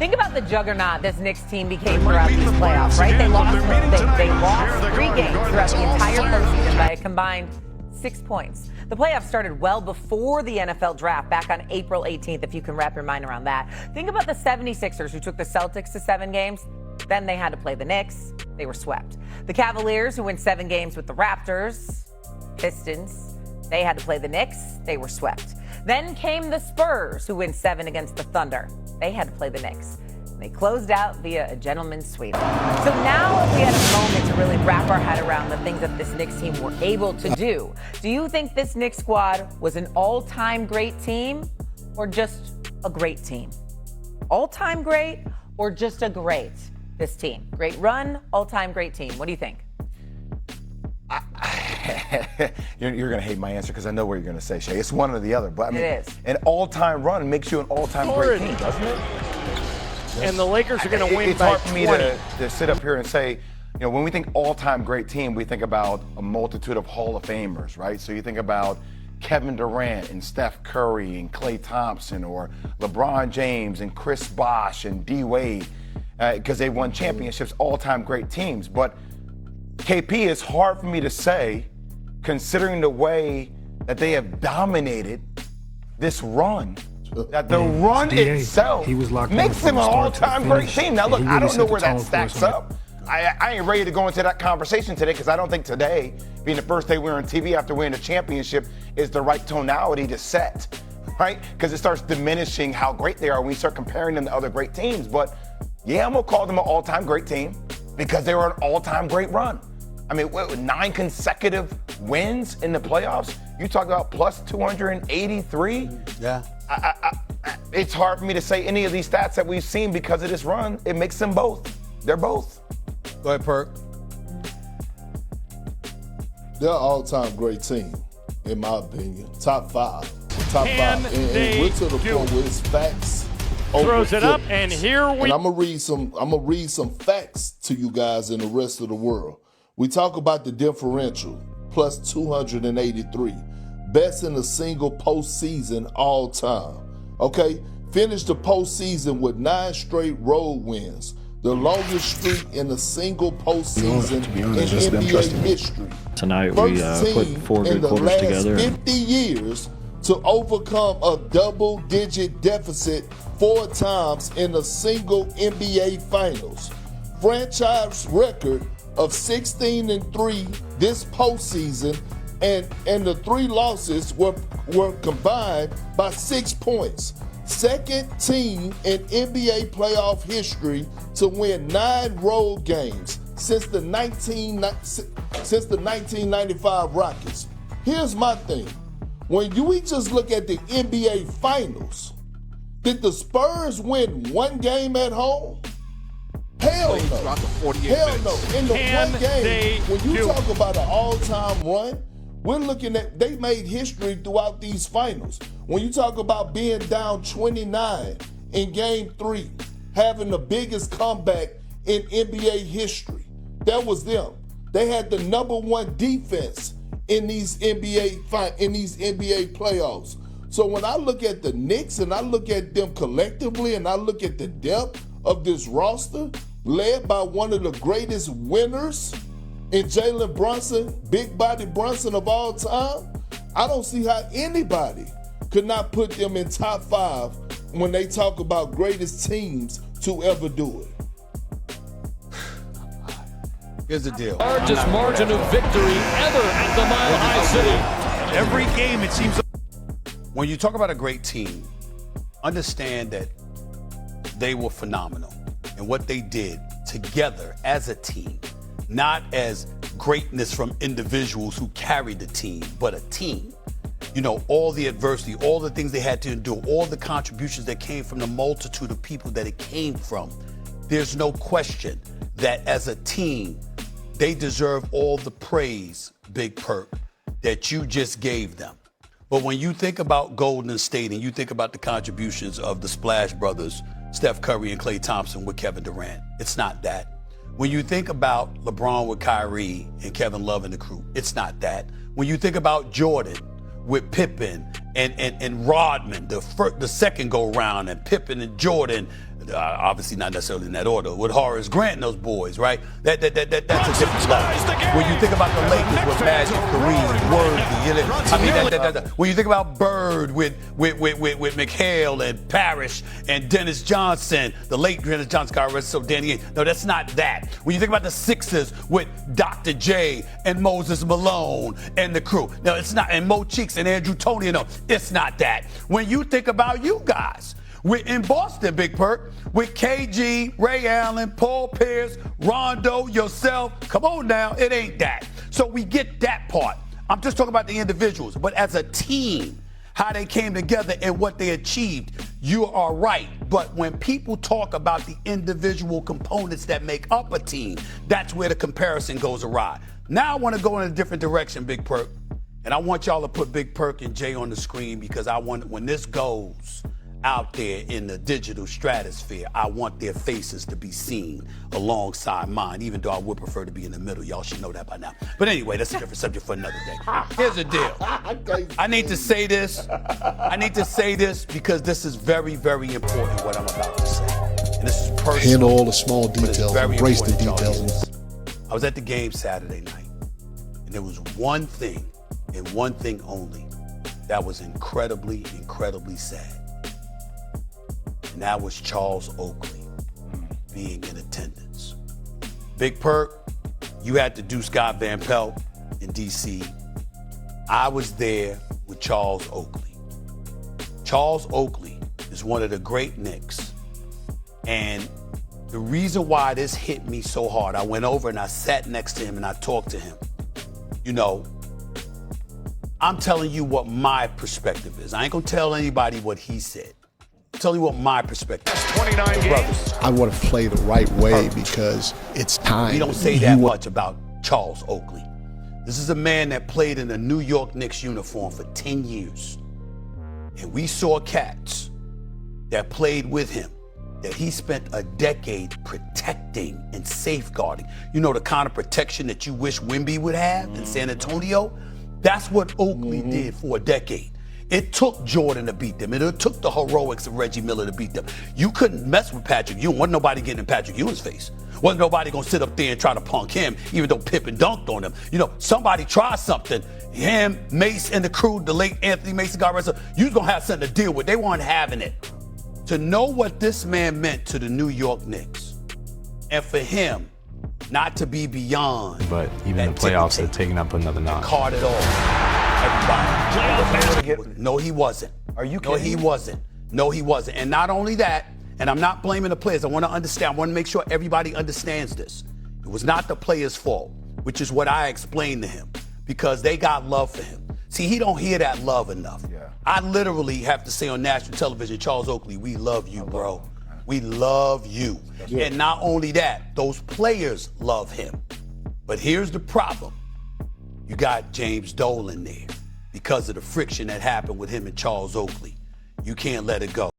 Think about the juggernaut this Knicks team became throughout these playoffs, right? They lost 3 games throughout the entire postseason by a combined 6 points. The playoffs started well before the NFL draft back on April 18th, if you can wrap your mind around that. Think about the 76ers who took the Celtics to 7 games. Then they had to play the Knicks. They were swept. The Cavaliers who win 7 games with the Raptors, Pistons, they had to play the Knicks. They were swept. Then came the Spurs who win 7 against the Thunder. They had to play the Knicks. They closed out via a gentleman's sweep. So now if we had a moment to really wrap our head around the things that this Knicks team were able to do you think this Knicks squad was an all-time great team or just a great team? All-time great or just a great, this team? Great run, all-time great team. What do you think? You're going to hate my answer because I know what you're going to say, Shay. It's one or the other. But I mean, it is. An all-time run makes you an all-time great team, doesn't it? And the Lakers are going to win it's by hard for me to sit up here and say, when we think all-time great team, we think about a multitude of Hall of Famers, right? So you think about Kevin Durant and Steph Curry and Klay Thompson, or LeBron James and Chris Bosh and D Wade, because they won championships, all-time great teams. But KP, it's hard for me to say, considering the way that they have dominated this run, that the run itself makes them an all-time great team. Now, look, I don't know where that stacks up. I ain't ready to go into that conversation today because I don't think today, being the first day we're on TV after winning a championship, is the right tonality to set, right? Because it starts diminishing how great they are when we start comparing them to other great teams. But, yeah, I'm going to call them an all-time great team because they were an all-time great run. I mean, 9 consecutive wins in the playoffs? You talk about plus 283? Yeah. It's hard for me to say any of these stats that we've seen because of this run. It makes them both. They're both. Go ahead, Perk. They're an all-time great team, in my opinion. Top 5. Top 5. And we're to the point where it's facts. Throws it up, and here we. And I'm gonna read some facts to you guys and the rest of the world. We talk about the differential, plus 283. Best in a single postseason all time. Okay? Finished the postseason with 9 straight road wins. The longest streak in a single postseason in NBA history. Tonight First we put team 4 in good the quarters last together. 50 years to overcome a double-digit deficit 4 times in a single NBA Finals. Franchise record of 16-3 this postseason, and the 3 losses were combined by 6 points. Second team in NBA playoff history to win 9 road games since the 1995 Rockets. Here's my thing. When we just look at the NBA Finals, did the Spurs win 1 game at home? Hell no. Hell no. In the one game, when you talk about an all-time run, we're looking at, they made history throughout these finals. When you talk about being down 29 in game 3, having the biggest comeback in NBA history, that was them. They had the #1 defense in these NBA playoffs. So when I look at the Knicks and I look at them collectively and I look at the depth of this roster, led by one of the greatest winners in Jalen Brunson, big body Brunson of all time, I don't see how anybody could not put them in top 5 when they talk about greatest teams to ever do it. Here's the deal. Largest margin of victory ever at the Mile High City. Every game, it seems. When you talk about a great team, understand that they were phenomenal and what they did together as a team, not as greatness from individuals who carried the team, but a team. You know, all the adversity, all the things they had to endure, all the contributions that came from the multitude of people that it came from. There's no question that as a team, they deserve all the praise, Big Perk, that you just gave them. But when you think about Golden State and you think about the contributions of the Splash Brothers, Steph Curry and Klay Thompson with Kevin Durant, it's not that. When you think about LeBron with Kyrie and Kevin Love and the crew, it's not that. When you think about Jordan with Pippen and Rodman, the second go round, and Pippen and Jordan Obviously not necessarily in that order. With Horace Grant and those boys, right? That's a different level. When you think about the Lakers with Magic, Kareem, Worthy, when you think about Bird with McHale and Parrish and Dennis Johnson, the late Dennis Johnson, God rest so Danny. No, that's not that. When you think about the Sixers with Dr. J and Moses Malone and the crew, no, it's not. And Mo Cheeks and Andrew Toney, no, it's not that. When you think about you guys, we're in Boston, Big Perk, with KG, Ray Allen, Paul Pierce, Rondo, yourself. Come on now, it ain't that. So we get that part. I'm just talking about the individuals. But as a team, how they came together and what they achieved, you are right. But when people talk about the individual components that make up a team, that's where the comparison goes awry. Now I want to go in a different direction, Big Perk. And I want y'all to put Big Perk and Jay on the screen because I want, when this goes out there in the digital stratosphere, I want their faces to be seen alongside mine, even though I would prefer to be in the middle. Y'all should know that by now. But anyway, that's a different subject for another day. Here's the deal. I need to say this. I need to say this because this is very, very important what I'm about to say. And this is personal. Handle all the small details. Embrace the details. I was at the game Saturday night, and there was one thing, and one thing only, that was incredibly, incredibly sad. And that was Charles Oakley being in attendance. Big Perk, you had to do Scott Van Pelt in D.C. I was there with Charles Oakley. Charles Oakley is one of the great Knicks. And the reason why this hit me so hard, I went over and I sat next to him and I talked to him. You know, I'm telling you what my perspective is. I ain't gonna tell anybody what he said. Tell you what my perspective is. 29 games. I want to play the right way because it's time. We don't say that much about Charles Oakley. This is a man that played in a New York Knicks uniform for 10 years. And we saw cats that played with him that he spent a decade protecting and safeguarding. You know, the kind of protection that you wish Wemby would have in San Antonio? That's what Oakley did for a decade. It took Jordan to beat them. It took the heroics of Reggie Miller to beat them. You couldn't mess with Patrick Ewing. Wasn't nobody getting in Patrick Ewing's face. Wasn't nobody gonna sit up there and try to punk him, even though Pippen dunked on him. You know, somebody tried something. Him, Mace, and the crew, the late Anthony Mason, God rest him, you was gonna have something to deal with. They weren't having it. To know what this man meant to the New York Knicks, and for him not to be beyond. But even the playoffs have taken up another notch. Card it all. Everybody. No, he wasn't. Are you kidding? No, he wasn't. No, he wasn't. And not only that, and I'm not blaming the players. I want to understand. I want to make sure everybody understands this. It was not the players' fault, which is what I explained to him, because they got love for him. See, he don't hear that love enough. Yeah. I literally have to say on national television, Charles Oakley, we love you, bro. We love you. Yeah. And not only that, those players love him. But here's the problem. You got James Dolan there because of the friction that happened with him and Charles Oakley. You can't let it go.